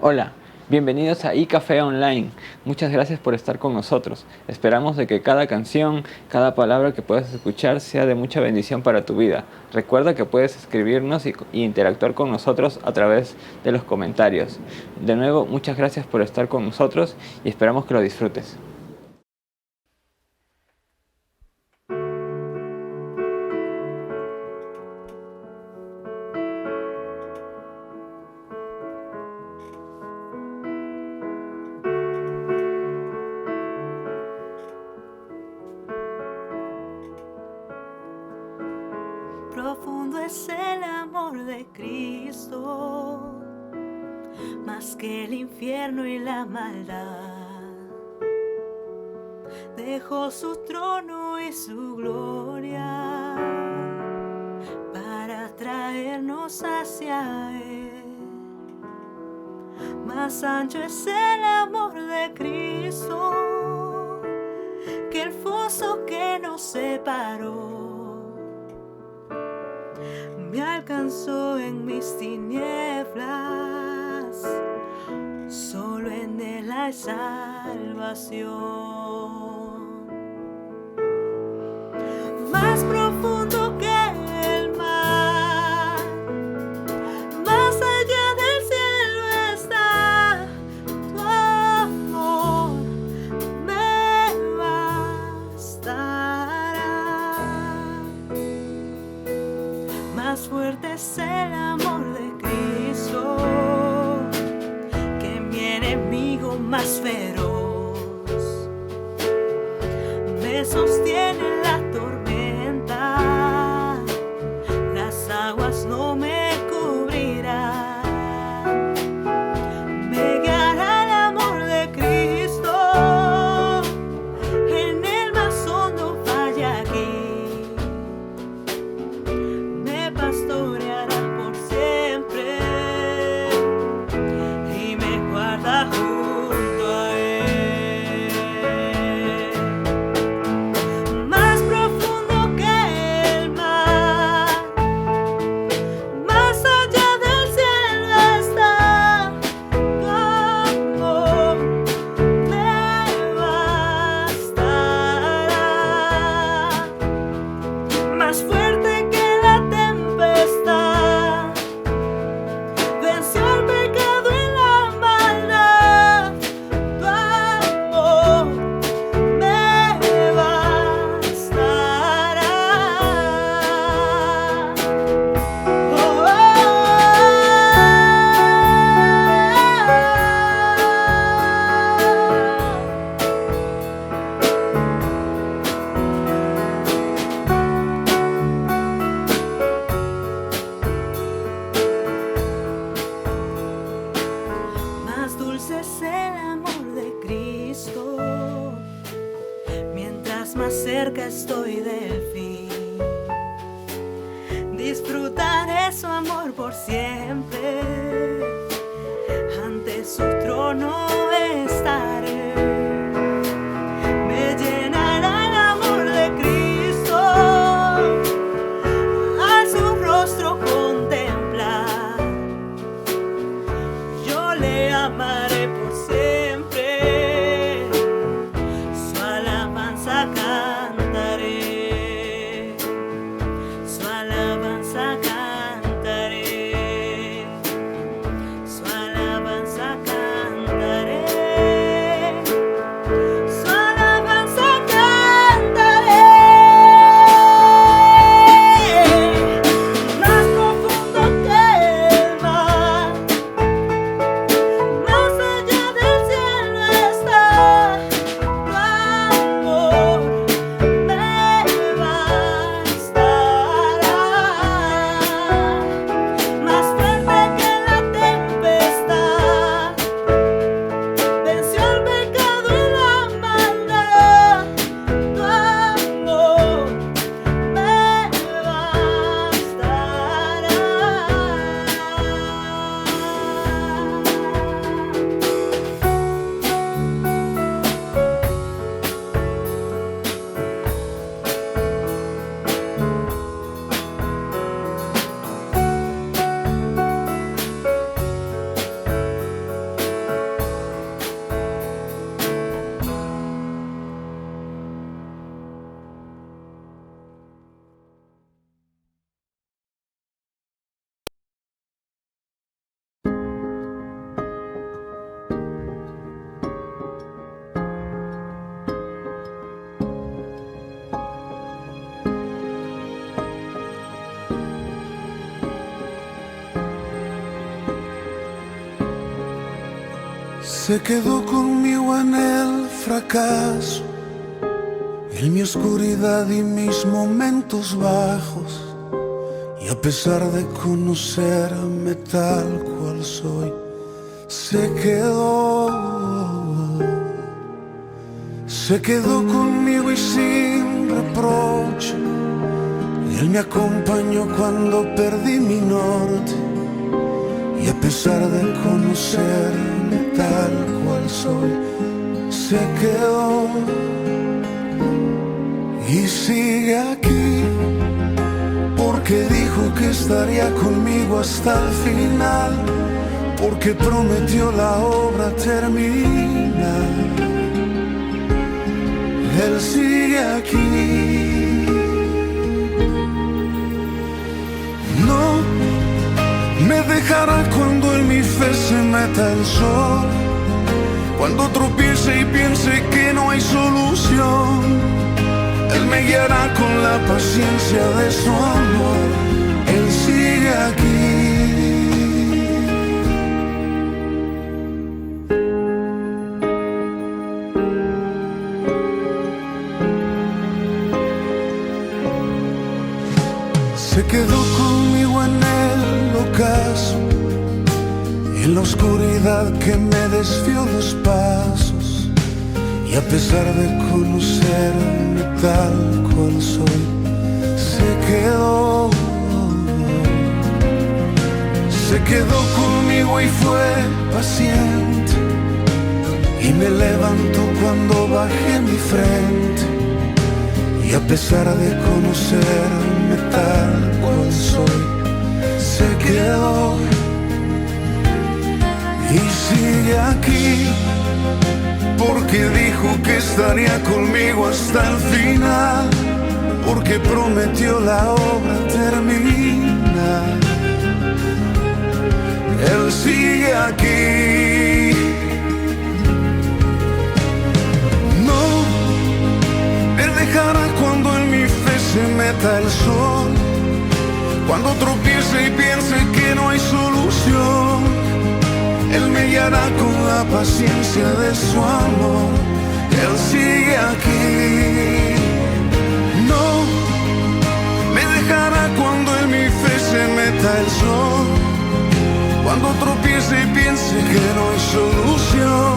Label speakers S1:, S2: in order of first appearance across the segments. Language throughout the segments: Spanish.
S1: Hola, bienvenidos a iCafé Online. Muchas gracias por estar con nosotros. Esperamos de que cada canción, cada palabra que puedas escuchar sea de mucha bendición para tu vida. Recuerda que puedes escribirnos y interactuar con nosotros a través de los comentarios. De nuevo, muchas gracias por estar con nosotros y esperamos que lo disfrutes.
S2: Profundo es el amor de Cristo, más que el infierno y la maldad. Dejó su trono y su gloria para traernos hacia Él. Más ancho es el amor de Cristo que el foso que nos separó. Me alcanzó en mis tinieblas, solo en Él hay salvación. Más profundo que el mar, más allá del cielo está tu amor, me bastará. Más fuerte es el amor de Cristo que mi enemigo más feroz. Me sostiene en la tormenta, las aguas no me cubrirán. Me guiará el amor de Cristo en el más hondo valle aquí. Me pastoreará por siempre y me guarda junto a Él. Más profundo que el mar, más allá del cielo está tu amor, me bastará. Más fuerte que la tempestad, venció el pecado y la maldad. Tu amor me bastará. Más dulce es el amor de Cristo, mientras más cerca estoy del fin. Disfrutaré su amor por siempre, ante su trono estaré. Me llenará el amor de Cristo al su rostro contemplar. Yo le amaré por siempre, su alabanza cantaré, su alabanza cantaré, su alabanza cantaré, su alabanza cantaré. Más profundo que el mar, más allá del cielo está tu amor, me bastará.
S3: Se quedó conmigo en el fracaso, en mi oscuridad y mis momentos bajos. Y a pesar de conocerme tal cual soy, se quedó conmigo y sin reproche. Él me acompañó cuando perdí mi norte. Y a pesar de conocerme tal cual soy, se quedó y sigue aquí, porque dijo que estaría conmigo hasta el final, porque prometió la obra terminar. Él sigue aquí. No me dejará cuando en mi fe se meta el sol, cuando tropiece y piense que no hay solución. Él me guiará con la paciencia de su amor. Él sigue aquí. Se quedó conmigo en el ocaso, en la oscuridad que me desvió los pasos. Y a pesar de conocerme tal cual soy, se quedó conmigo y fue paciente. Y me levantó cuando bajé mi frente. Y a pesar de conocerme tal cual soy, se quedó y sigue aquí, porque dijo que estaría conmigo hasta el final, porque prometió la obra terminar. Él sigue aquí. No me dejará cuando en mi fe se meta el sol, cuando tropiece y piense que no hay solución. Él me guiará con la paciencia de su amor. Él sigue aquí. No me dejará cuando en mi fe se meta el sol, cuando tropiece y piense que no hay solución.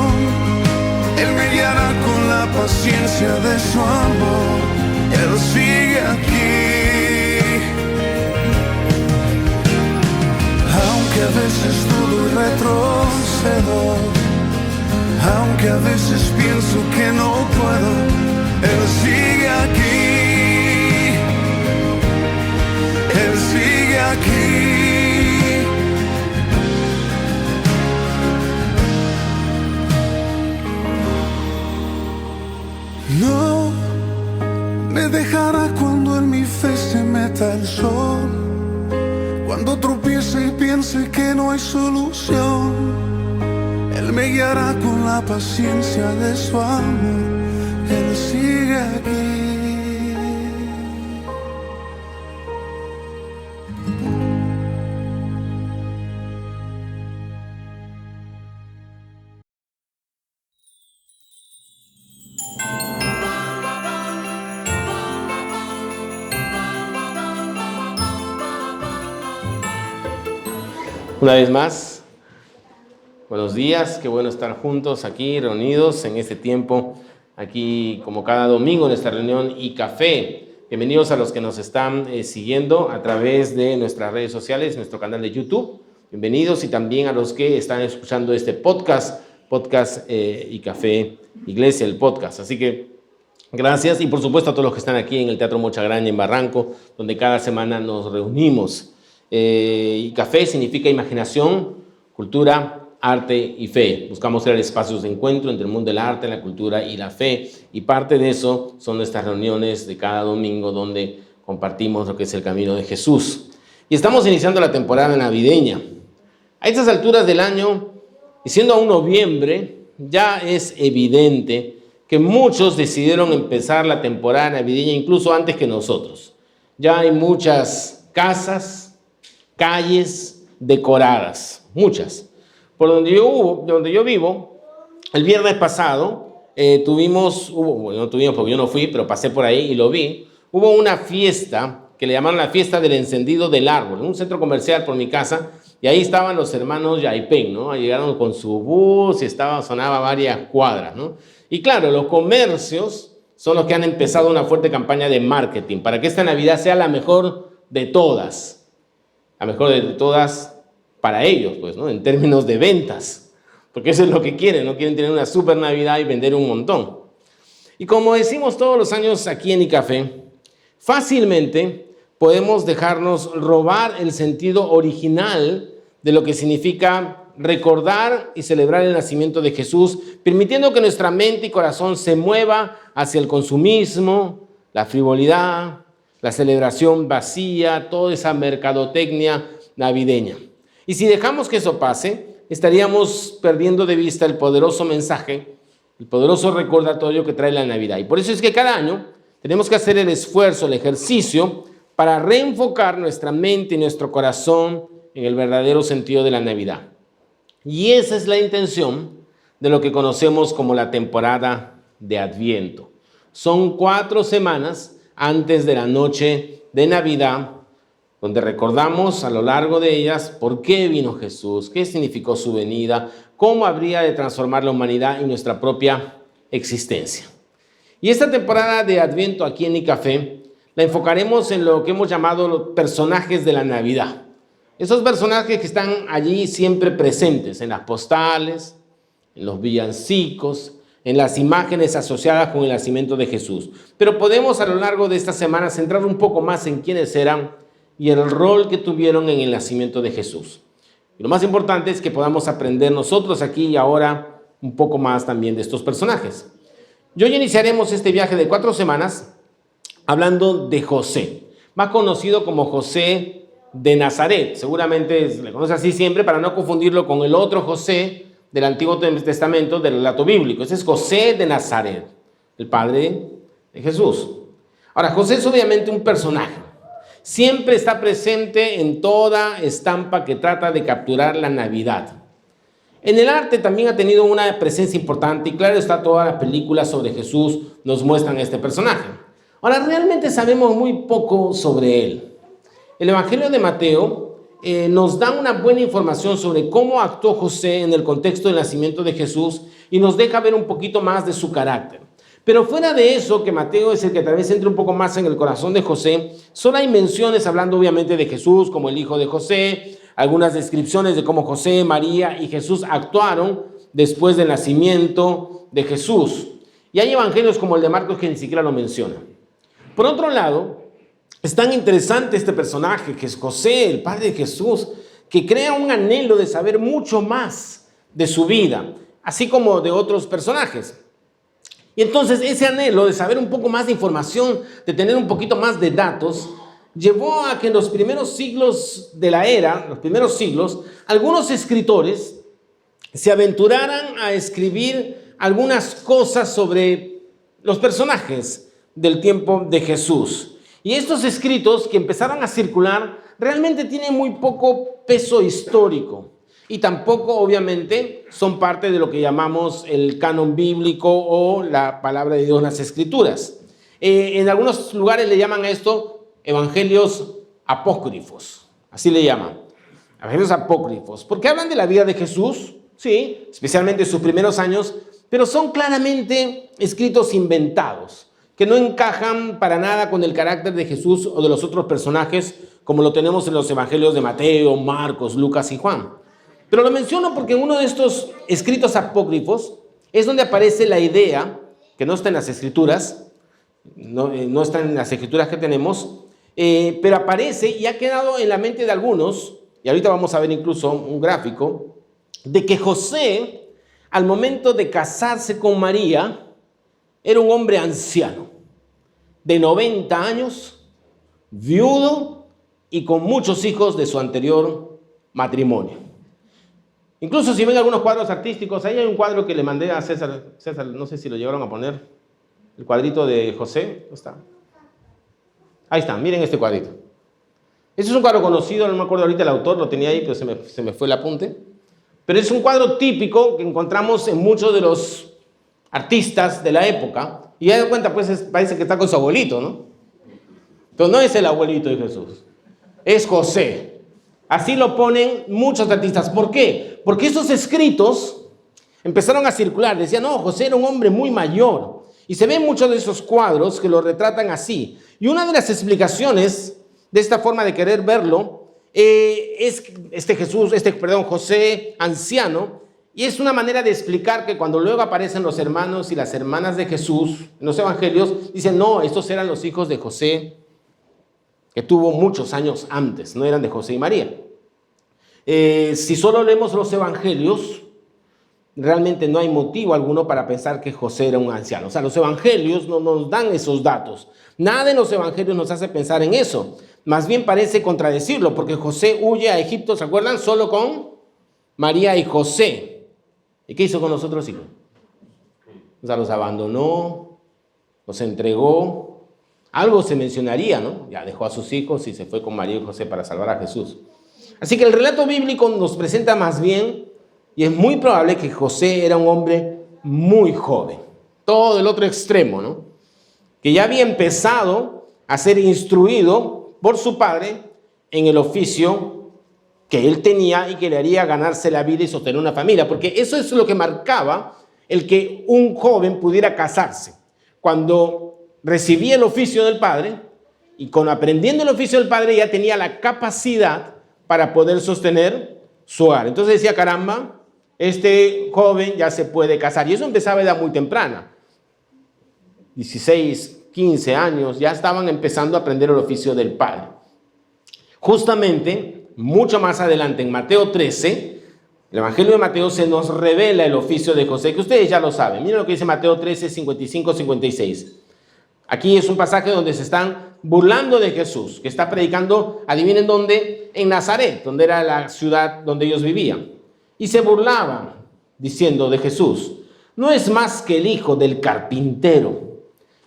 S3: Él me guiará con la paciencia de su amor. Él sigue aquí. Aunque a veces dudo y retrocedo, aunque a veces pienso que no puedo, Él sigue aquí. Él sigue aquí. No me dejará cuando en mi fe se meta el sol, cuando tropiece y piense que no hay solución. Él me guiará con la paciencia de su amor. Él sigue aquí.
S4: Una vez más, buenos días, qué bueno estar juntos aquí, reunidos en este tiempo, aquí como cada domingo en esta reunión y café. Bienvenidos a los que nos están siguiendo a través de nuestras redes sociales, nuestro canal de YouTube. Bienvenidos y también a los que están escuchando este podcast y café Iglesia, el podcast. Así que gracias y por supuesto a todos los que están aquí en el Teatro Mochagraña en Barranco, donde cada semana nos reunimos. Y café significa imaginación, cultura, arte y fe. Buscamos crear espacios de encuentro entre el mundo del arte, la cultura y la fe. Y parte de eso son nuestras reuniones de cada domingo donde compartimos lo que es el camino de Jesús. Y estamos iniciando la temporada navideña. A estas alturas del año, y siendo aún noviembre, ya es evidente que muchos decidieron empezar la temporada navideña incluso antes que nosotros. Ya hay muchas casas, calles decoradas, muchas. Por donde yo vivo, El viernes pasado no tuvimos porque yo no fui, pero pasé por ahí y lo vi. Hubo una fiesta que le llamaron la fiesta del encendido del árbol, en un centro comercial por mi casa, y ahí estaban los hermanos Yaipen, ¿no? Llegaron con su bus y sonaba varias cuadras, ¿no? Y claro, los comercios son los que han empezado una fuerte campaña de marketing para que esta Navidad sea la mejor de todas. La mejor de todas para ellos, pues, ¿no? En términos de ventas. Porque eso es lo que quieren, ¿no? Quieren tener una super Navidad y vender un montón. Y como decimos todos los años aquí en iCafé, fácilmente podemos dejarnos robar el sentido original de lo que significa recordar y celebrar el nacimiento de Jesús, permitiendo que nuestra mente y corazón se mueva hacia el consumismo, la frivolidad, la celebración vacía, toda esa mercadotecnia navideña. Y si dejamos que eso pase, estaríamos perdiendo de vista el poderoso mensaje, el poderoso recordatorio que trae la Navidad. Y por eso es que cada año tenemos que hacer el esfuerzo, el ejercicio, para reenfocar nuestra mente y nuestro corazón en el verdadero sentido de la Navidad. Y esa es la intención de lo que conocemos como la temporada de Adviento. Son 4 semanas antes de la noche de Navidad, donde recordamos a lo largo de ellas por qué vino Jesús, qué significó su venida, cómo habría de transformar la humanidad y nuestra propia existencia. Y esta temporada de Adviento aquí en iCafé la enfocaremos en lo que hemos llamado los personajes de la Navidad. Esos personajes que están allí siempre presentes en las postales, en los villancicos, en las imágenes asociadas con el nacimiento de Jesús. Pero podemos a lo largo de esta semana centrar un poco más en quiénes eran y el rol que tuvieron en el nacimiento de Jesús. Y lo más importante es que podamos aprender nosotros aquí y ahora un poco más también de estos personajes. Y hoy iniciaremos este viaje de 4 semanas hablando de José, más conocido como José de Nazaret. Seguramente le conoce así siempre para no confundirlo con el otro José del Antiguo Testamento del relato bíblico. Ese es José de Nazaret, el padre de Jesús. Ahora, José es obviamente un personaje. Siempre está presente en toda estampa que trata de capturar la Navidad. En el arte también ha tenido una presencia importante y claro está, todas las películas sobre Jesús nos muestran a este personaje. Ahora, realmente sabemos muy poco sobre él. El Evangelio de Mateo nos da una buena información sobre cómo actuó José en el contexto del nacimiento de Jesús y nos deja ver un poquito más de su carácter. Pero fuera de eso, que Mateo es el que tal vez entre un poco más en el corazón de José, solo hay menciones hablando obviamente de Jesús como el hijo de José, algunas descripciones de cómo José, María y Jesús actuaron después del nacimiento de Jesús. Y hay evangelios como el de Marcos que ni siquiera lo menciona. Por otro lado, es tan interesante este personaje que es José, el padre de Jesús, que crea un anhelo de saber mucho más de su vida, así como de otros personajes. Y entonces ese anhelo de saber un poco más de información, de tener un poquito más de datos, llevó a que en los primeros siglos de la era, los primeros siglos, algunos escritores se aventuraran a escribir algunas cosas sobre los personajes del tiempo de Jesús. Y estos escritos que empezaron a circular realmente tienen muy poco peso histórico. Y tampoco, obviamente, son parte de lo que llamamos el canon bíblico o la palabra de Dios en las Escrituras. En algunos lugares le llaman a esto evangelios apócrifos. Así le llaman. Evangelios apócrifos. Porque hablan de la vida de Jesús, sí, especialmente sus primeros años, pero son claramente escritos inventados, que no encajan para nada con el carácter de Jesús o de los otros personajes, como lo tenemos en los evangelios de Mateo, Marcos, Lucas y Juan. Pero lo menciono porque en uno de estos escritos apócrifos es donde aparece la idea, que no está en las escrituras, no está en las escrituras que tenemos, pero aparece y ha quedado en la mente de algunos, y ahorita vamos a ver incluso un gráfico, de que José, al momento de casarse con María, era un hombre anciano, de 90 años, viudo y con muchos hijos de su anterior matrimonio. Incluso si ven algunos cuadros artísticos, ahí hay un cuadro que le mandé a César, no sé si lo llegaron a poner, el cuadrito de José, ¿dónde está? Ahí está, miren este cuadrito. Este es un cuadro conocido, no me acuerdo ahorita el autor, lo tenía ahí, pero se me fue el apunte. pero es un cuadro típico que encontramos en muchos de los artistas de la época. Y ya de cuenta, pues parece que está con su abuelito, ¿no? Entonces no es el abuelito de Jesús, es José. Así lo ponen muchos artistas. ¿Por qué? Porque estos escritos empezaron a circular. Decían, no, José era un hombre muy mayor. Y se ven muchos de esos cuadros que lo retratan así. Y una de las explicaciones de esta forma de querer verlo es José anciano. Y es una manera de explicar que cuando luego aparecen los hermanos y las hermanas de Jesús en los evangelios, dicen, no, estos eran los hijos de José, que tuvo muchos años antes, no eran de José y María. Si solo leemos los evangelios, realmente no hay motivo alguno para pensar que José era un anciano. O sea, los evangelios no nos dan esos datos. Nada en los evangelios nos hace pensar en eso. Más bien parece contradecirlo, porque José huye a Egipto, ¿se acuerdan? Solo con María y José. ¿Y qué hizo con los otros hijos? O sea, los abandonó, los entregó. Algo se mencionaría, ¿no? Ya dejó a sus hijos y se fue con María y José para salvar a Jesús. Así que el relato bíblico nos presenta más bien, y es muy probable que José era un hombre muy joven. Todo el otro extremo, ¿no? Que ya había empezado a ser instruido por su padre en el oficio que él tenía y que le haría ganarse la vida y sostener una familia, porque eso es lo que marcaba el que un joven pudiera casarse. Cuando recibía el oficio del padre y con aprendiendo el oficio del padre ya tenía la capacidad para poder sostener su hogar. Entonces decía, caramba, este joven ya se puede casar. Y eso empezaba a edad muy temprana. 16, 15 años, ya estaban empezando a aprender el oficio del padre. Justamente, mucho más adelante, en Mateo 13, el Evangelio de Mateo se nos revela el oficio de José, que ustedes ya lo saben. Miren lo que dice Mateo 13, 55, 56. Aquí es un pasaje donde se están burlando de Jesús, que está predicando, adivinen dónde, en Nazaret, donde era la ciudad donde ellos vivían. Y se burlaban, diciendo de Jesús, no es más que el hijo del carpintero.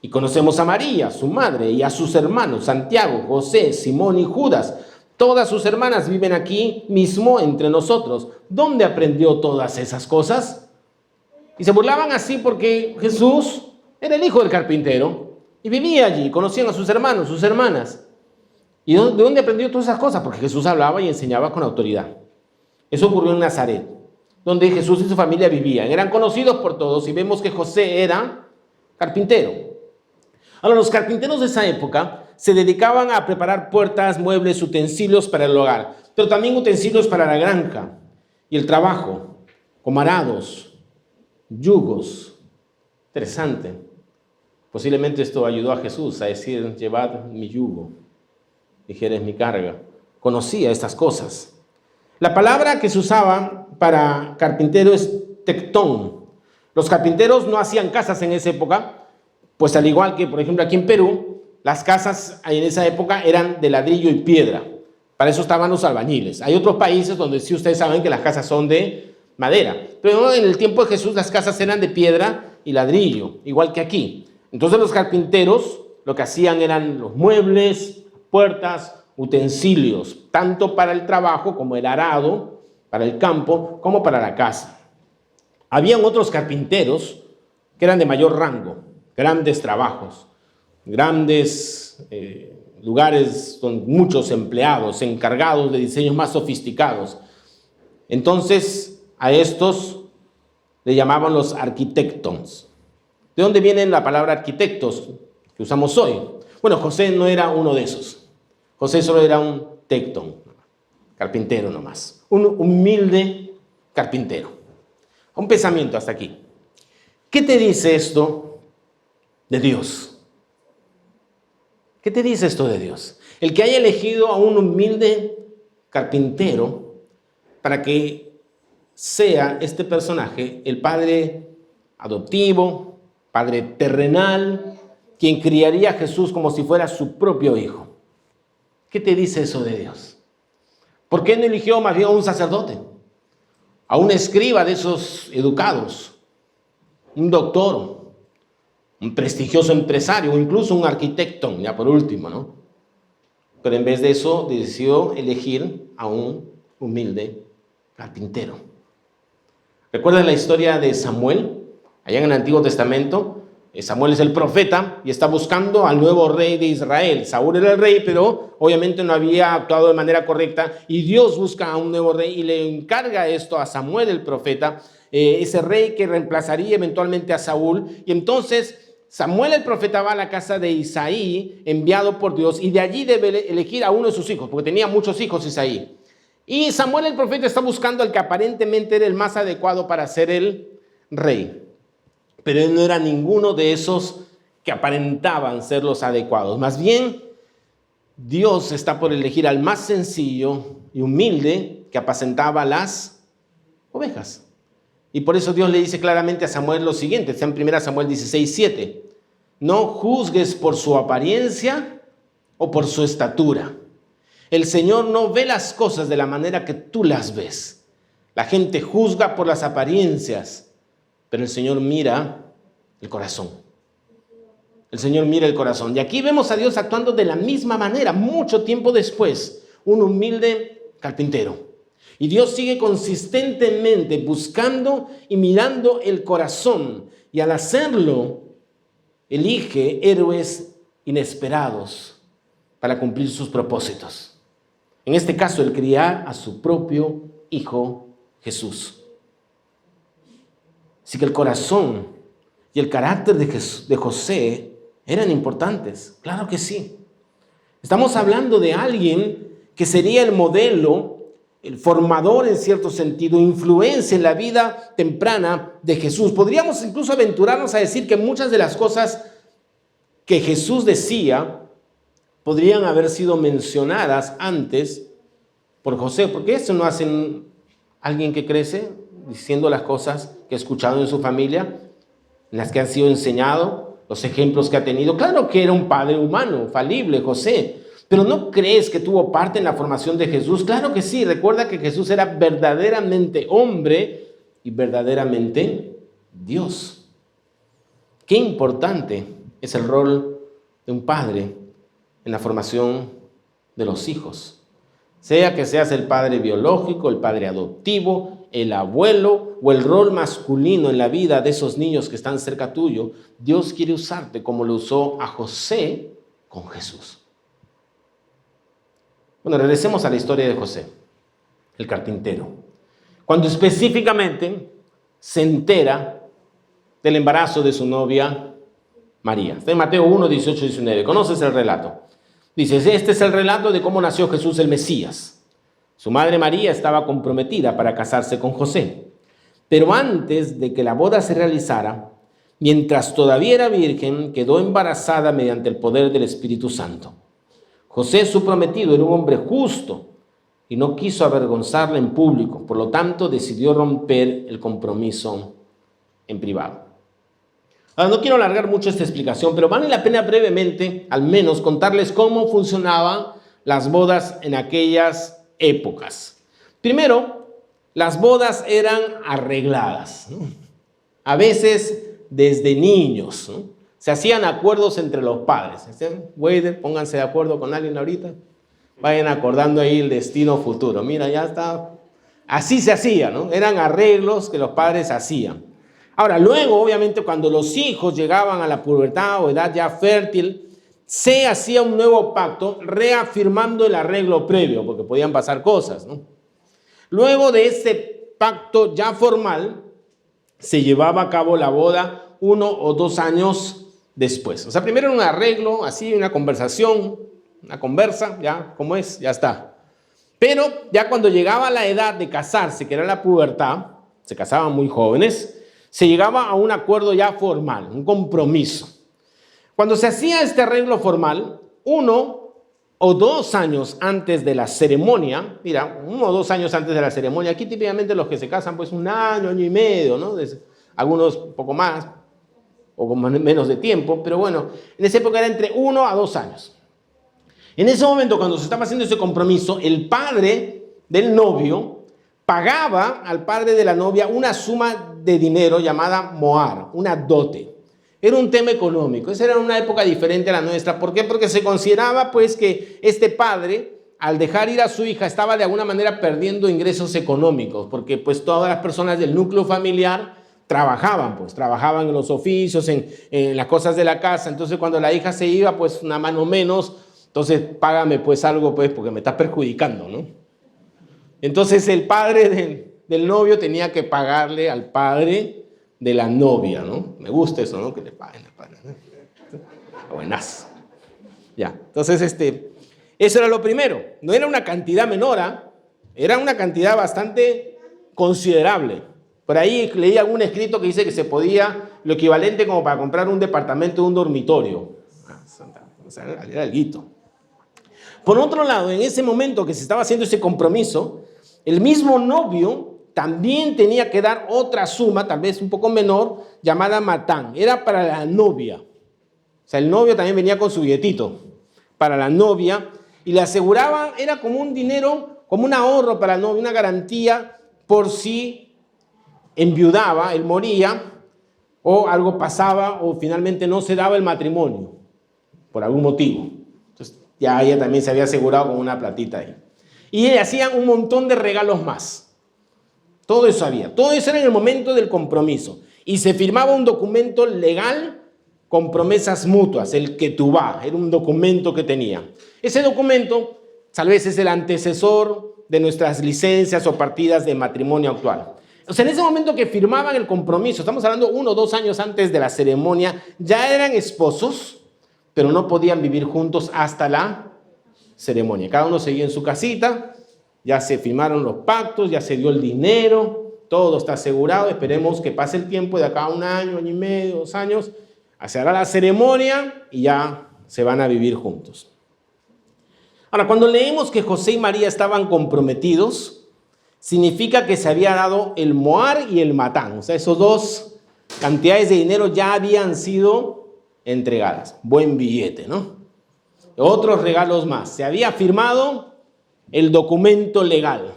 S4: Y conocemos a María, su madre, y a sus hermanos, Santiago, José, Simón y Judas. Todas sus hermanas viven aquí mismo entre nosotros. ¿Dónde aprendió todas esas cosas? Y se burlaban así porque Jesús era el hijo del carpintero y vivía allí, conocían a sus hermanos, sus hermanas. ¿Y de dónde aprendió todas esas cosas? Porque Jesús hablaba y enseñaba con autoridad. Eso ocurrió en Nazaret, donde Jesús y su familia vivían. Eran conocidos por todos y vemos que José era carpintero. Ahora, los carpinteros de esa época se dedicaban a preparar puertas, muebles, utensilios para el hogar, pero también utensilios para la granja y el trabajo, como arados, yugos. Interesante. Posiblemente esto ayudó a Jesús a decir, llevad mi yugo, ligera es mi carga. Conocía estas cosas. La palabra que se usaba para carpintero es tectón. Los carpinteros no hacían casas en esa época, pues al igual que, por ejemplo, aquí en Perú, las casas en esa época eran de ladrillo y piedra. Para eso estaban los albañiles. Hay otros países donde sí ustedes saben que las casas son de madera. Pero en el tiempo de Jesús las casas eran de piedra y ladrillo, igual que aquí. Entonces los carpinteros lo que hacían eran los muebles, puertas, utensilios, tanto para el trabajo como el arado, para el campo, como para la casa. Habían otros carpinteros que eran de mayor rango, grandes trabajos, grandes lugares con muchos empleados, encargados de diseños más sofisticados. Entonces, a estos le llamaban los arquitectos. ¿De dónde viene la palabra arquitectos que usamos hoy? Bueno, José no era uno de esos. José solo era un tectón, carpintero nomás. Un humilde carpintero. Un pensamiento hasta aquí. ¿Qué te dice esto de Dios? ¿Qué te dice esto de Dios? El que haya elegido a un humilde carpintero para que sea este personaje el padre adoptivo, padre terrenal, quien criaría a Jesús como si fuera su propio hijo. ¿Qué te dice eso de Dios? ¿Por qué no eligió más bien a un sacerdote? A un escriba de esos educados, un doctor, un prestigioso empresario o incluso un arquitecto, ya por último, ¿no? Pero en vez de eso decidió elegir a un humilde carpintero. ¿Recuerdan la historia de Samuel? Allá en el Antiguo Testamento, Samuel es el profeta y está buscando al nuevo rey de Israel. Saúl era el rey, pero obviamente no había actuado de manera correcta, y Dios busca a un nuevo rey y le encarga esto a Samuel el profeta, ese rey que reemplazaría eventualmente a Saúl. Y entonces Samuel el profeta va a la casa de Isaí, enviado por Dios, y de allí debe elegir a uno de sus hijos, porque tenía muchos hijos Isaí. Y Samuel el profeta está buscando al que aparentemente era el más adecuado para ser el rey. Pero él no era ninguno de esos que aparentaban ser los adecuados. Más bien, Dios está por elegir al más sencillo y humilde que apacentaba las ovejas. Y por eso Dios le dice claramente a Samuel lo siguiente, está en 1 Samuel 16:7. No juzgues por su apariencia o por su estatura. El Señor no ve las cosas de la manera que tú las ves. La gente juzga por las apariencias, pero el Señor mira el corazón. El Señor mira el corazón. Y aquí vemos a Dios actuando de la misma manera, mucho tiempo después, un humilde carpintero. Y Dios sigue consistentemente buscando y mirando el corazón. Y al hacerlo, elige héroes inesperados para cumplir sus propósitos. En este caso, el criar a su propio hijo Jesús. Así que el corazón y el carácter de José eran importantes. Claro que sí. Estamos hablando de alguien que sería el modelo, el formador en cierto sentido, influencia en la vida temprana de Jesús. Podríamos incluso aventurarnos a decir que muchas de las cosas que Jesús decía podrían haber sido mencionadas antes por José, porque eso no hace alguien que crece diciendo las cosas que ha escuchado en su familia, en las que han sido enseñado, los ejemplos que ha tenido. Claro que era un padre humano, falible, José, pero ¿no crees que tuvo parte en la formación de Jesús? Claro que sí. Recuerda que Jesús era verdaderamente hombre y verdaderamente Dios. Qué importante es el rol de un padre en la formación de los hijos. Sea que seas el padre biológico, el padre adoptivo, el abuelo o el rol masculino en la vida de esos niños que están cerca tuyo, Dios quiere usarte como lo usó a José con Jesús. Bueno, regresemos a la historia de José, el carpintero. Cuando específicamente se entera del embarazo de su novia María. Está en Mateo 1, 18, 19. ¿Conoces el relato? Dice, este es el relato de cómo nació Jesús el Mesías. Su madre María estaba comprometida para casarse con José. Pero antes de que la boda se realizara, mientras todavía era virgen, quedó embarazada mediante el poder del Espíritu Santo. José, su prometido, era un hombre justo y no quiso avergonzarla en público. Por lo tanto, decidió romper el compromiso en privado. Ahora, no quiero alargar mucho esta explicación, pero vale la pena brevemente, al menos, contarles cómo funcionaban las bodas en aquellas épocas. Primero, las bodas eran arregladas, ¿no? A veces desde niños, ¿no? Se hacían acuerdos entre los padres. Wader, pónganse de acuerdo con alguien ahorita. Vayan acordando ahí el destino futuro. Mira, ya está. Así se hacía, ¿no? Eran arreglos que los padres hacían. Ahora, luego, obviamente, cuando los hijos llegaban a la pubertad o edad ya fértil, se hacía un nuevo pacto reafirmando el arreglo previo, porque podían pasar cosas, ¿no? Luego de ese pacto ya formal, se llevaba a cabo la boda 1 o 2 años después. O sea, primero era un arreglo, así, una conversación, una conversa, ya, ¿cómo es? Ya está. Pero ya cuando llegaba la edad de casarse, que era la pubertad, se casaban muy jóvenes, se llegaba a un acuerdo ya formal, un compromiso. Cuando se hacía este arreglo formal, 1 o 2 años antes de la ceremonia, mira, 1 o 2 años antes de la ceremonia, aquí típicamente los que se casan pues 1 año, año y medio, ¿no? Algunos un poco más o con menos de tiempo, pero bueno, en esa época era entre 1 a 2 años. En ese momento, cuando se estaba haciendo ese compromiso, el padre del novio pagaba al padre de la novia una suma de dinero llamada moar, una dote. Era un tema económico. Esa era una época diferente a la nuestra. ¿Por qué? Porque se consideraba pues que este padre al dejar ir a su hija, estaba de alguna manera perdiendo ingresos económicos, porque pues todas las personas del núcleo familiar trabajaban en los oficios, en las cosas de la casa. Entonces cuando la hija se iba, pues una mano menos, entonces págame pues algo, pues porque me estás perjudicando, ¿no? Entonces el padre del novio tenía que pagarle al padre de la novia, ¿no? Me gusta eso, ¿no? Que le paguen al padre, ¿no? Buenazo. Ya, entonces eso era lo primero. No era una cantidad menor, era una cantidad bastante considerable. Por ahí leí algún escrito que dice que se podía lo equivalente como para comprar un departamento de un dormitorio. O sea, era alguito. Por otro lado, en ese momento que se estaba haciendo ese compromiso, el mismo novio también tenía que dar otra suma, tal vez un poco menor, llamada matán. Era para la novia. O sea, el novio también venía con su billetito para la novia y le aseguraban, era como un dinero, como un ahorro para la novia, una garantía por si enviudaba, él moría o algo pasaba o finalmente no se daba el matrimonio por algún motivo. Entonces ya ella también se había asegurado con una platita ahí. Y le hacían un montón de regalos más. Todo eso había. Todo eso era en el momento del compromiso. Y se firmaba un documento legal con promesas mutuas, el ketubá, era un documento que tenía. Ese documento tal vez es el antecesor de nuestras licencias o partidas de matrimonio actual. O sea, en ese momento que firmaban el compromiso, estamos hablando 1 o 2 años antes de la ceremonia, ya eran esposos, pero no podían vivir juntos hasta la ceremonia. Cada uno seguía en su casita, ya se firmaron los pactos, ya se dio el dinero, todo está asegurado. Esperemos que pase el tiempo de acá a 1 año, año y medio, 2 años, se hará la ceremonia y ya se van a vivir juntos. Ahora, cuando leemos que José y María estaban comprometidos, significa que se había dado el mohar y el matán. O sea, esos 2 cantidades de dinero ya habían sido entregadas. Buen billete, ¿no? Otros regalos más. Se había firmado el documento legal,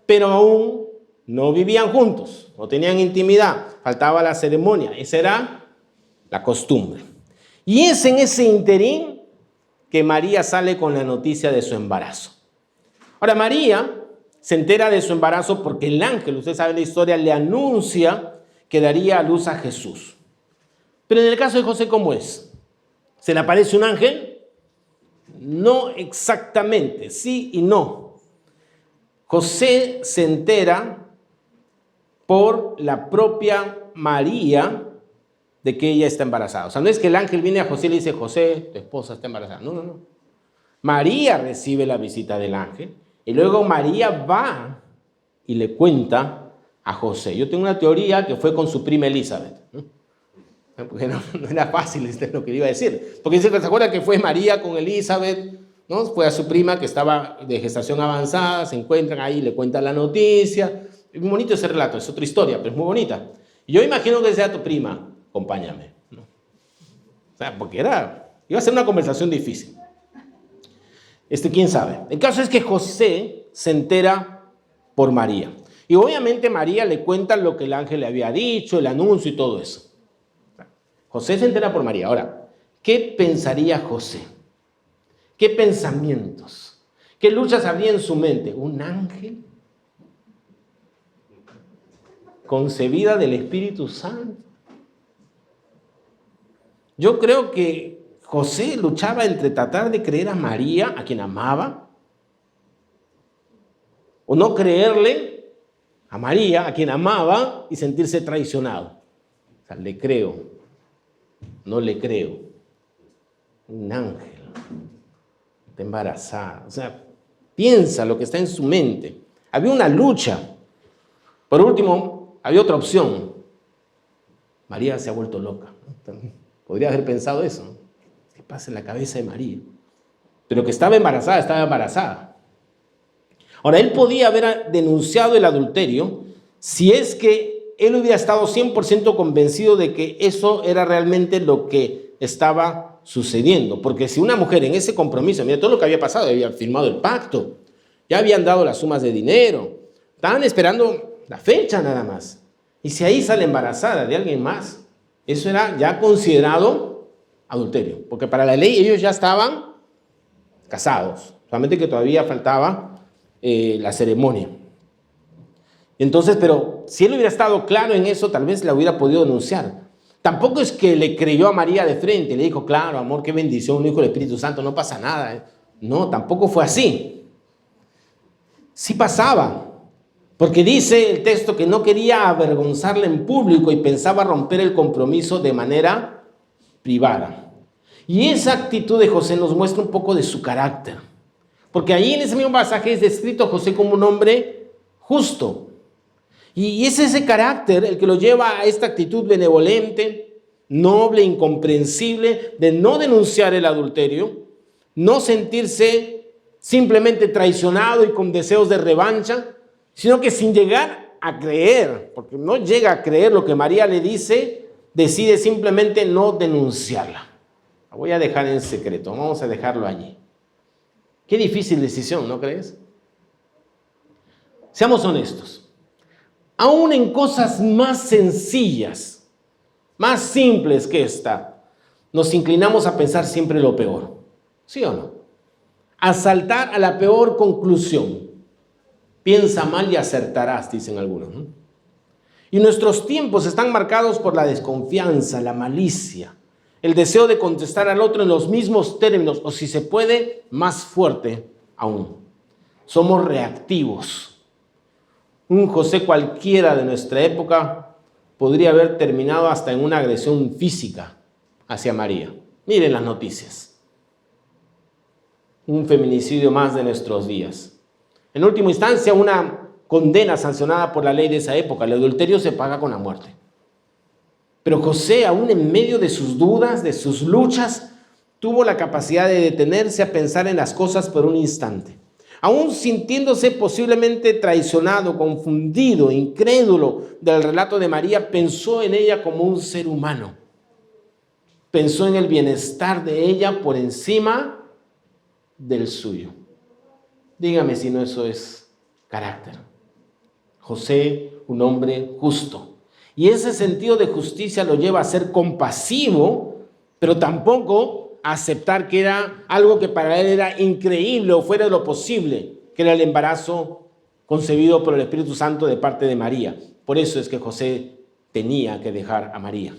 S4: pero aún no vivían juntos, no tenían intimidad, faltaba la ceremonia. Esa era la costumbre. Y es en ese interín que María sale con la noticia de su embarazo. Ahora, María se entera de su embarazo porque el ángel, usted sabe la historia, le anuncia que daría a luz a Jesús. Pero en el caso de José, ¿cómo es? ¿Se le aparece un ángel? No exactamente, sí y no. José se entera por la propia María de que ella está embarazada. O sea, no es que el ángel viene a José y le dice, José, tu esposa está embarazada. No, no, no. María recibe la visita del ángel y luego María va y le cuenta a José. Yo tengo una teoría que fue con su prima Elizabeth, ¿no? Porque no era fácil lo que iba a decir. Porque dice que se acuerda que fue María con Elizabeth, ¿no? Fue a su prima que estaba de gestación avanzada, se encuentran ahí, le cuentan la noticia. Es muy bonito ese relato, es otra historia, pero es muy bonita. Y yo imagino que sea tu prima, acompáñame, ¿no? O sea, porque iba a ser una conversación difícil. ¿Quién sabe? El caso es que José se entera por María. Y obviamente María le cuenta lo que el ángel le había dicho, el anuncio y todo eso. José se entera por María. Ahora, ¿qué pensaría José? ¿Qué pensamientos? ¿Qué luchas habría en su mente? ¿Un ángel? ¿Concebida del Espíritu Santo? Yo creo que José luchaba entre tratar de creer a María, a quien amaba, o no creerle a María, a quien amaba, y sentirse traicionado. O sea, le creo. No le creo. Un ángel está embarazada. O sea, piensa lo que está en su mente. Había una lucha. Por último, había otra opción. María se ha vuelto loca. Podría haber pensado eso, ¿no? ¿Qué pasa en la cabeza de María? Pero que estaba embarazada, estaba embarazada. Ahora, él podía haber denunciado el adulterio si es que él hubiera estado 100% convencido de que eso era realmente lo que estaba sucediendo. Porque si una mujer en ese compromiso, mira todo lo que había pasado, había firmado el pacto, ya habían dado las sumas de dinero, estaban esperando la fecha nada más. Y si ahí sale embarazada de alguien más, eso era ya considerado adulterio. Porque para la ley ellos ya estaban casados, solamente que todavía faltaba la ceremonia. Entonces, pero si él hubiera estado claro en eso, tal vez la hubiera podido denunciar. Tampoco es que le creyó a María de frente, le dijo, claro, amor, qué bendición, un hijo del Espíritu Santo, no pasa nada. No, tampoco fue así. Sí pasaba, porque dice el texto que no quería avergonzarle en público y pensaba romper el compromiso de manera privada. Y esa actitud de José nos muestra un poco de su carácter, porque ahí en ese mismo pasaje es descrito a José como un hombre justo. Y es ese carácter el que lo lleva a esta actitud benevolente, noble, incomprensible, de no denunciar el adulterio, no sentirse simplemente traicionado y con deseos de revancha, sino que sin llegar a creer, porque no llega a creer lo que María le dice, decide simplemente no denunciarla. La voy a dejar en secreto, vamos a dejarlo allí. Qué difícil decisión, ¿no crees? Seamos honestos. Aún en cosas más sencillas, más simples que esta, nos inclinamos a pensar siempre lo peor. ¿Sí o no? A saltar a la peor conclusión. Piensa mal y acertarás, dicen algunos, ¿no? Y nuestros tiempos están marcados por la desconfianza, la malicia, el deseo de contestar al otro en los mismos términos, o si se puede, más fuerte aún. Somos reactivos. Un José cualquiera de nuestra época podría haber terminado hasta en una agresión física hacia María. Miren las noticias. Un feminicidio más de nuestros días. En última instancia, una condena sancionada por la ley de esa época. El adulterio se paga con la muerte. Pero José, aún en medio de sus dudas, de sus luchas, tuvo la capacidad de detenerse a pensar en las cosas por un instante. Aún sintiéndose posiblemente traicionado, confundido, incrédulo del relato de María, pensó en ella como un ser humano. Pensó en el bienestar de ella por encima del suyo. Dígame si no eso es carácter. José, un hombre justo. Y ese sentido de justicia lo lleva a ser compasivo, pero tampoco a aceptar que era algo que para él era increíble o fuera de lo posible, que era el embarazo concebido por el Espíritu Santo de parte de María. Por eso es que José tenía que dejar a María.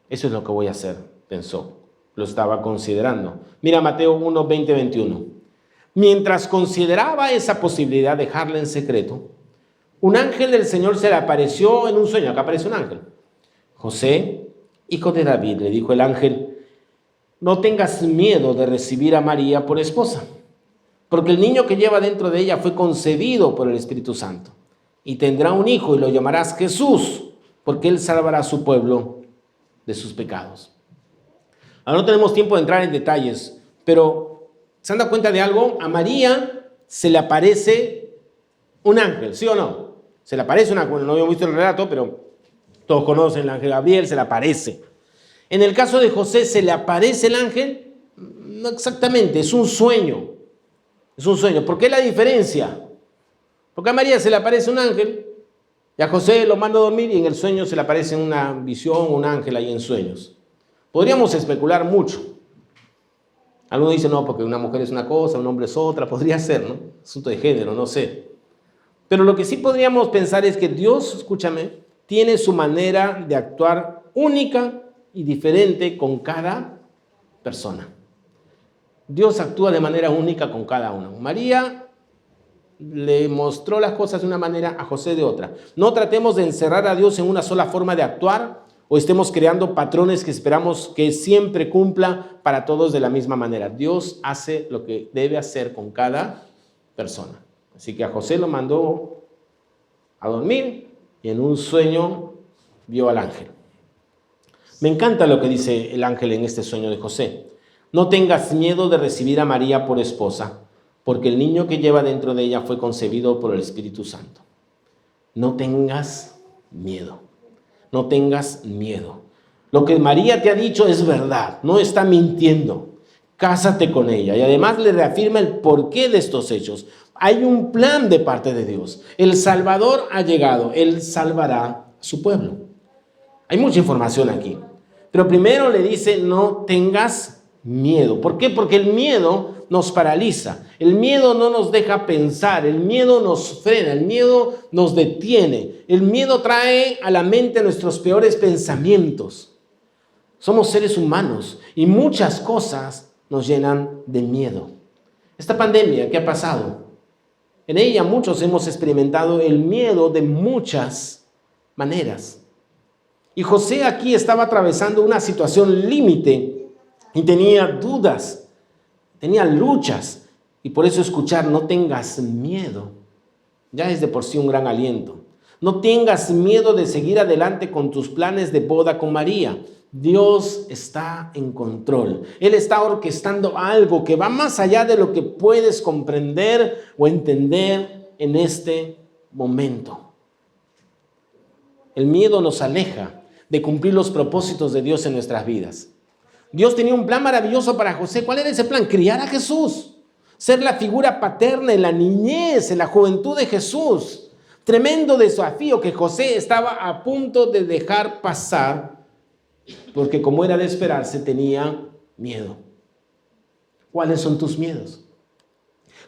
S4: Eso es lo que voy a hacer, pensó. Lo estaba considerando. Mira Mateo 1, 20, 21. Mientras consideraba esa posibilidad de dejarla en secreto, un ángel del Señor se le apareció en un sueño. Acá aparece un ángel. José, hijo de David, le dijo el ángel, no tengas miedo de recibir a María por esposa, porque el niño que lleva dentro de ella fue concebido por el Espíritu Santo, y tendrá un hijo y lo llamarás Jesús, porque él salvará a su pueblo de sus pecados. Ahora no tenemos tiempo de entrar en detalles, pero ¿se han dado cuenta de algo? A María se le aparece un ángel, ¿sí o no? Se le aparece un ángel, bueno, no habíamos visto el relato, pero todos conocen el ángel Gabriel, se le aparece. En el caso de José, ¿se le aparece el ángel? No exactamente, es un sueño. Es un sueño. ¿Por qué la diferencia? Porque a María se le aparece un ángel y a José lo manda a dormir y en el sueño se le aparece una visión, un ángel ahí en sueños. Podríamos especular mucho. Algunos dicen, no, porque una mujer es una cosa, un hombre es otra. Podría ser, ¿no? Asunto de género, no sé. Pero lo que sí podríamos pensar es que Dios, escúchame, tiene su manera de actuar única y diferente con cada persona. Dios actúa de manera única con cada uno. María le mostró las cosas de una manera, a José de otra. No tratemos de encerrar a Dios en una sola forma de actuar o estemos creando patrones que esperamos que siempre cumpla para todos de la misma manera. Dios hace lo que debe hacer con cada persona. Así que a José lo mandó a dormir y en un sueño vio al ángel. Me encanta lo que dice el ángel en este sueño de José. No tengas miedo de recibir a María por esposa, porque el niño que lleva dentro de ella fue concebido por el Espíritu Santo. No tengas miedo. No tengas miedo. Lo que María te ha dicho es verdad, no está mintiendo. Cásate con ella. Y además le reafirma el porqué de estos hechos. Hay un plan de parte de Dios. El Salvador ha llegado. Él salvará a su pueblo. Hay mucha información aquí. Pero primero le dice, no tengas miedo. ¿Por qué? Porque el miedo nos paraliza, el miedo no nos deja pensar, el miedo nos frena, el miedo nos detiene, el miedo trae a la mente nuestros peores pensamientos. Somos seres humanos y muchas cosas nos llenan de miedo. Esta pandemia, ¿qué ha pasado? En ella muchos hemos experimentado el miedo de muchas maneras. Y José aquí estaba atravesando una situación límite y tenía dudas, tenía luchas. Y por eso escuchar no tengas miedo ya es de por sí un gran aliento. No tengas miedo de seguir adelante con tus planes de boda con María. Dios está en control. Él está orquestando algo que va más allá de lo que puedes comprender o entender en este momento. El miedo nos aleja de cumplir los propósitos de Dios en nuestras vidas. Dios tenía un plan maravilloso para José. ¿Cuál era ese plan? Criar a Jesús, ser la figura paterna en la niñez, en la juventud de Jesús. Tremendo desafío que José estaba a punto de dejar pasar, porque como era de esperarse, tenía miedo. ¿Cuáles son tus miedos?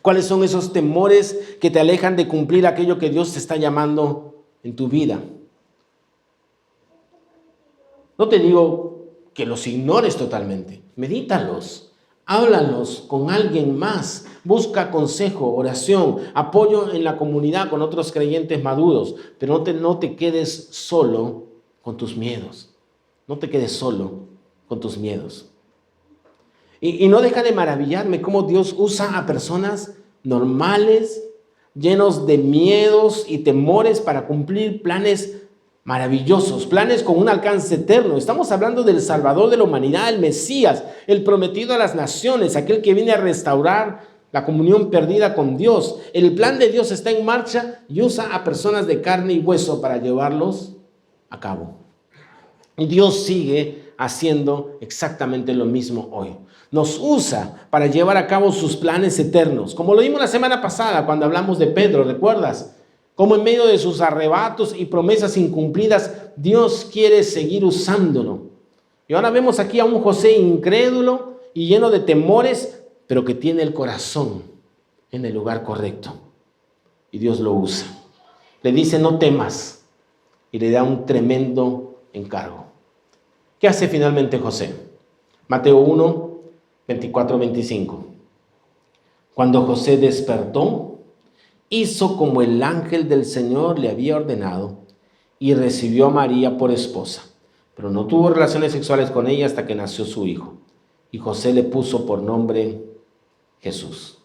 S4: ¿Cuáles son esos temores que te alejan de cumplir aquello que Dios te está llamando en tu vida? No te digo que los ignores totalmente, medítalos, háblalos con alguien más, busca consejo, oración, apoyo en la comunidad con otros creyentes maduros, pero no te quedes solo con tus miedos, no te quedes solo con tus miedos. Y no deja de maravillarme cómo Dios usa a personas normales, llenos de miedos y temores para cumplir planes maravillosos, planes con un alcance eterno. Estamos hablando del Salvador de la humanidad, el Mesías, el prometido a las naciones, aquel que viene a restaurar la comunión perdida con Dios. El plan de Dios está en marcha y usa a personas de carne y hueso para llevarlos a cabo. Y Dios sigue haciendo exactamente lo mismo hoy. Nos usa para llevar a cabo sus planes eternos. Como lo vimos la semana pasada cuando hablamos de Pedro, ¿recuerdas? Como en medio de sus arrebatos y promesas incumplidas, Dios quiere seguir usándolo. Y ahora vemos aquí a un José incrédulo y lleno de temores, pero que tiene el corazón en el lugar correcto. Y Dios lo usa. Le dice, no temas, y le da un tremendo encargo. ¿Qué hace finalmente José? Mateo 1, 24-25. Cuando José despertó, hizo como el ángel del Señor le había ordenado y recibió a María por esposa, pero no tuvo relaciones sexuales con ella hasta que nació su hijo. Y José le puso por nombre Jesús.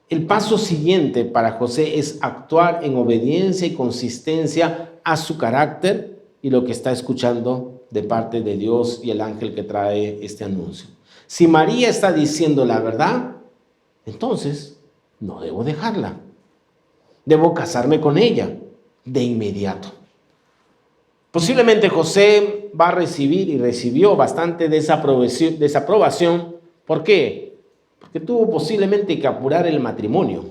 S4: El paso siguiente para José es actuar en obediencia y consistencia a su carácter y lo que está escuchando de parte de Dios y el ángel que trae este anuncio. Si María está diciendo la verdad, entonces no debo dejarla. Debo casarme con ella de inmediato. Posiblemente José va a recibir y recibió bastante desaprobación. ¿Por qué? Porque tuvo posiblemente que apurar el matrimonio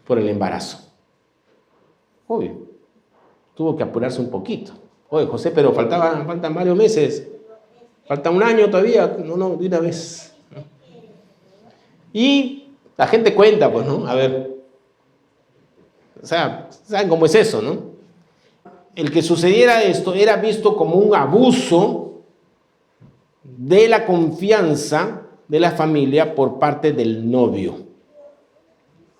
S4: por el embarazo. Obvio, tuvo que apurarse un poquito. Oye, José, pero faltan varios meses. Falta un año todavía. No, de una vez. Y la gente cuenta, pues, ¿no? A ver. O sea, ¿saben cómo es eso, no? El que sucediera esto era visto como un abuso de la confianza de la familia por parte del novio.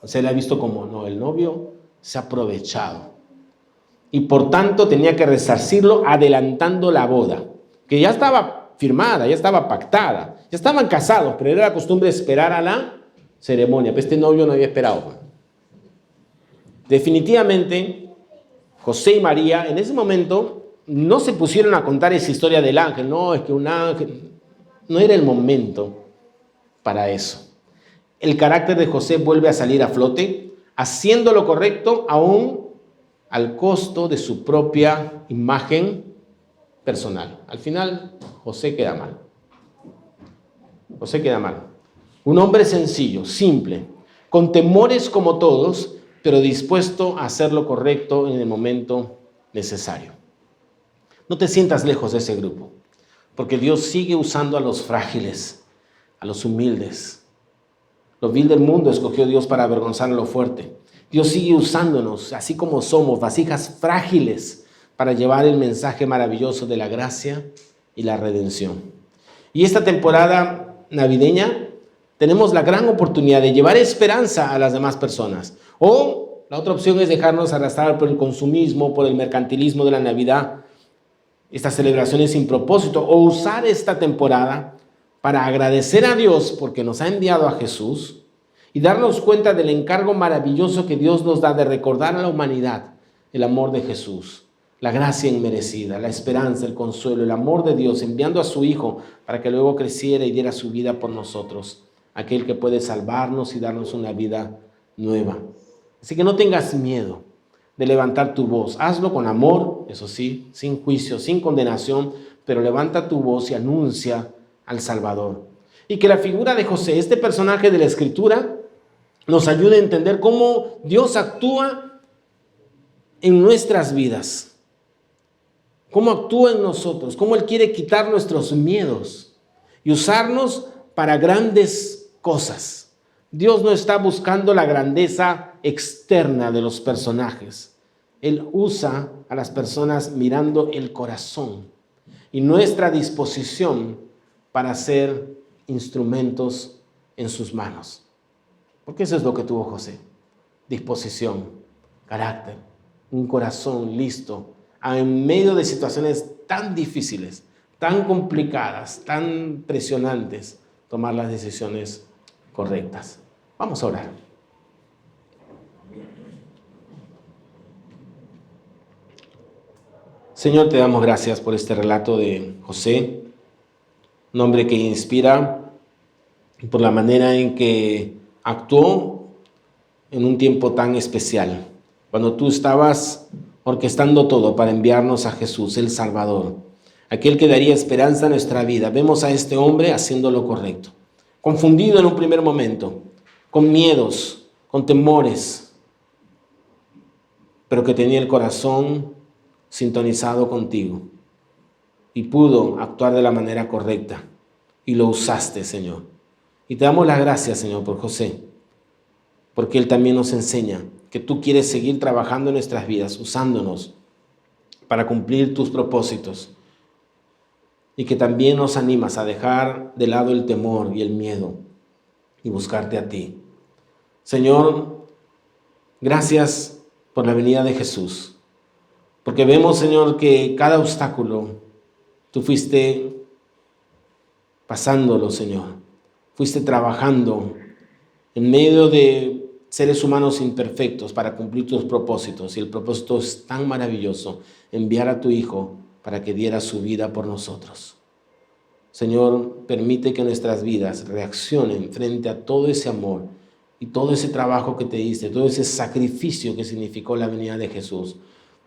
S4: O sea, era visto como, no, el novio se ha aprovechado. Y por tanto tenía que resarcirlo adelantando la boda, que ya estaba firmada, ya estaba pactada, ya estaban casados, pero era la costumbre esperar a la ceremonia. Pero este novio no había esperado. Definitivamente, José y María en ese momento no se pusieron a contar esa historia del ángel. No, es que un ángel... No era el momento para eso. El carácter de José vuelve a salir a flote, haciendo lo correcto aún al costo de su propia imagen personal. Al final, José queda mal. José queda mal. Un hombre sencillo, simple, con temores como todos, pero dispuesto a hacer lo correcto en el momento necesario. No te sientas lejos de ese grupo, porque Dios sigue usando a los frágiles, a los humildes. Lo vil del mundo escogió Dios para avergonzar a lo fuerte. Dios sigue usándonos, así como somos, vasijas frágiles, para llevar el mensaje maravilloso de la gracia y la redención. Y esta temporada navideña tenemos la gran oportunidad de llevar esperanza a las demás personas. O la otra opción es dejarnos arrastrar por el consumismo, por el mercantilismo de la Navidad, estas celebraciones sin propósito, o usar esta temporada para agradecer a Dios porque nos ha enviado a Jesús y darnos cuenta del encargo maravilloso que Dios nos da de recordar a la humanidad el amor de Jesús, la gracia inmerecida, la esperanza, el consuelo, el amor de Dios, enviando a su Hijo para que luego creciera y diera su vida por nosotros, aquel que puede salvarnos y darnos una vida nueva. Así que no tengas miedo de levantar tu voz. Hazlo con amor, eso sí, sin juicio, sin condenación, pero levanta tu voz y anuncia al Salvador. Y que la figura de José, este personaje de la Escritura, nos ayude a entender cómo Dios actúa en nuestras vidas, cómo actúa en nosotros, cómo Él quiere quitar nuestros miedos y usarnos para grandes cosas. Dios no está buscando la grandeza externa de los personajes. Él usa a las personas mirando el corazón y nuestra disposición para ser instrumentos en sus manos. Porque eso es lo que tuvo José: disposición, carácter, un corazón listo en medio de situaciones tan difíciles, tan complicadas, tan presionantes, tomar las decisiones correctas. Vamos a orar. Señor, te damos gracias por este relato de José, un hombre que inspira por la manera en que actuó en un tiempo tan especial, cuando tú estabas orquestando todo para enviarnos a Jesús, el Salvador, aquel que daría esperanza a nuestra vida. Vemos a este hombre haciendo lo correcto, confundido en un primer momento, con miedos, con temores, pero que tenía el corazón sintonizado contigo y pudo actuar de la manera correcta y lo usaste, Señor. Y te damos las gracias, Señor, por José, porque él también nos enseña que tú quieres seguir trabajando en nuestras vidas, usándonos para cumplir tus propósitos, y que también nos animas a dejar de lado el temor y el miedo y buscarte a ti. Señor, gracias por la venida de Jesús, porque vemos, Señor, que cada obstáculo tú fuiste pasándolo, Señor. Fuiste trabajando en medio de seres humanos imperfectos para cumplir tus propósitos. Y el propósito es tan maravilloso: enviar a tu Hijo para que diera su vida por nosotros. Señor, permite que nuestras vidas reaccionen frente a todo ese amor y todo ese trabajo que te diste, todo ese sacrificio que significó la venida de Jesús.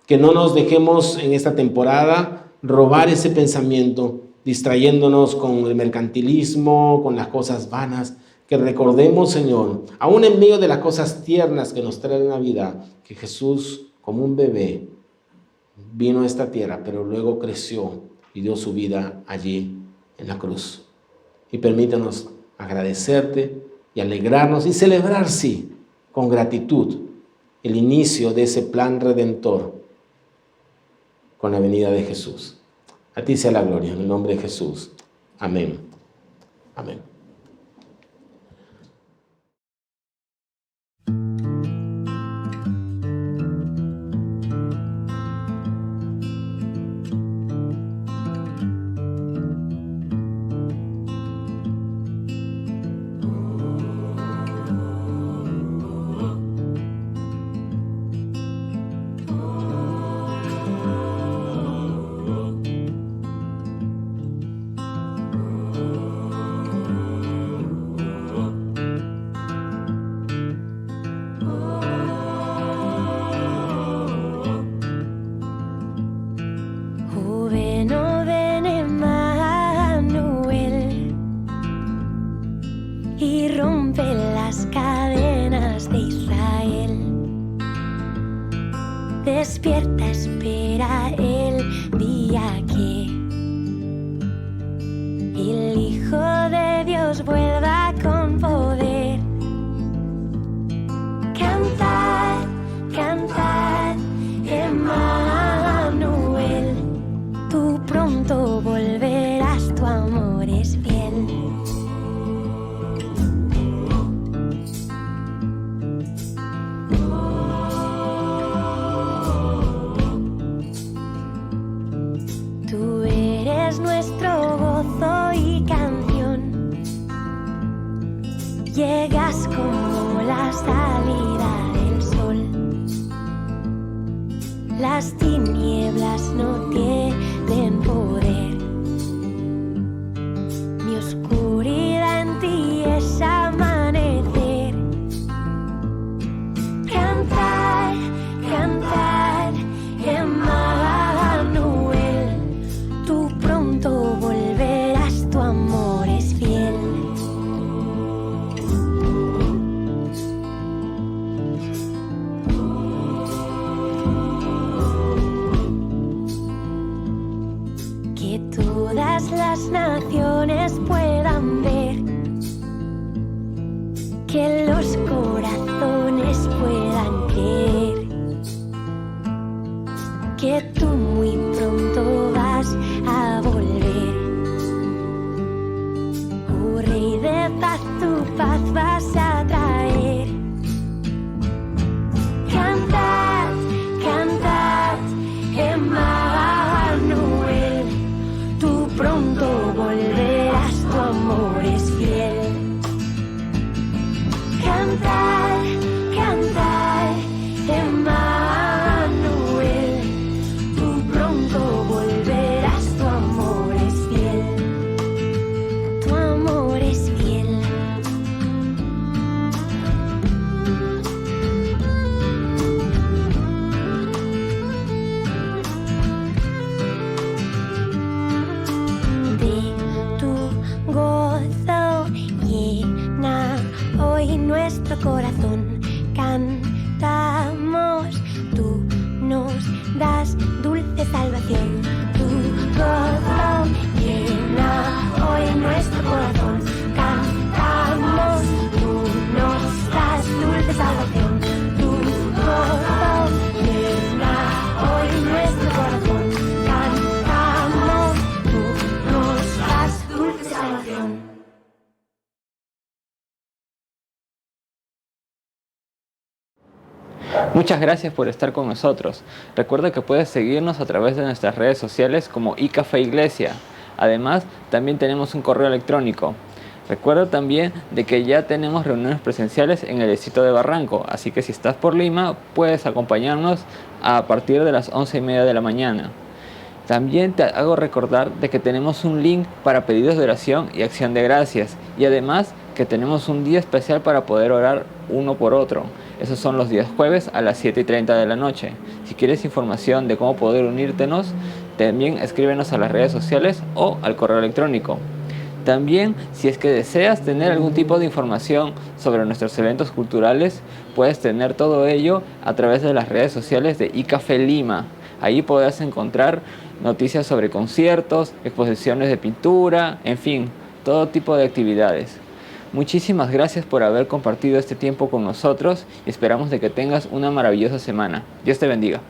S4: Que no nos dejemos en esta temporada robar ese pensamiento, distrayéndonos con el mercantilismo, con las cosas vanas. Que recordemos, Señor, aún en medio de las cosas tiernas que nos trae la Navidad, que Jesús, como un bebé, vino a esta tierra, pero luego creció y dio su vida allí en la cruz. Y permítanos agradecerte y alegrarnos y celebrar, sí, con gratitud, el inicio de ese plan redentor con la venida de Jesús. A ti sea la gloria, en el nombre de Jesús. Amén. Amén.
S2: Despierta, espera el día que el Hijo de Dios vuelve.
S5: cantar, cantar, Emmanuel. Tú pronto volverás, tu amor es fiel, tu amor es fiel. De tu gozo llena hoy nuestro corazón. Cantamos, tú nos das dulce salvación. Tu gozo llena hoy nuestro corazón. Cantamos, tú nos das dulce salvación. Tu gozo llena hoy nuestro corazón. Cantamos, tú nos das dulce salvación.
S1: Muchas gracias por estar con nosotros. Recuerda que puedes seguirnos a través de nuestras redes sociales como iCafé Iglesia. Además, también tenemos un correo electrónico. Recuerda también de que ya tenemos reuniones presenciales en el distrito de Barranco, así que si estás por Lima, puedes acompañarnos a partir de las 11:30 de la mañana. También te hago recordar de que tenemos un link para pedidos de oración y acción de gracias, y además que tenemos un día especial para poder orar uno por otro. Esos son los días jueves a las 7:30 de la noche. Si quieres información de cómo poder unírtenos, también escríbenos a las redes sociales o al correo electrónico. También, si es que deseas tener algún tipo de información sobre nuestros eventos culturales, puedes tener todo ello a través de las redes sociales de iCafé Lima. Ahí podrás encontrar noticias sobre conciertos, exposiciones de pintura, en fin, todo tipo de actividades. Muchísimas gracias por haber compartido este tiempo con nosotros y esperamos de que tengas una maravillosa semana. Dios te bendiga.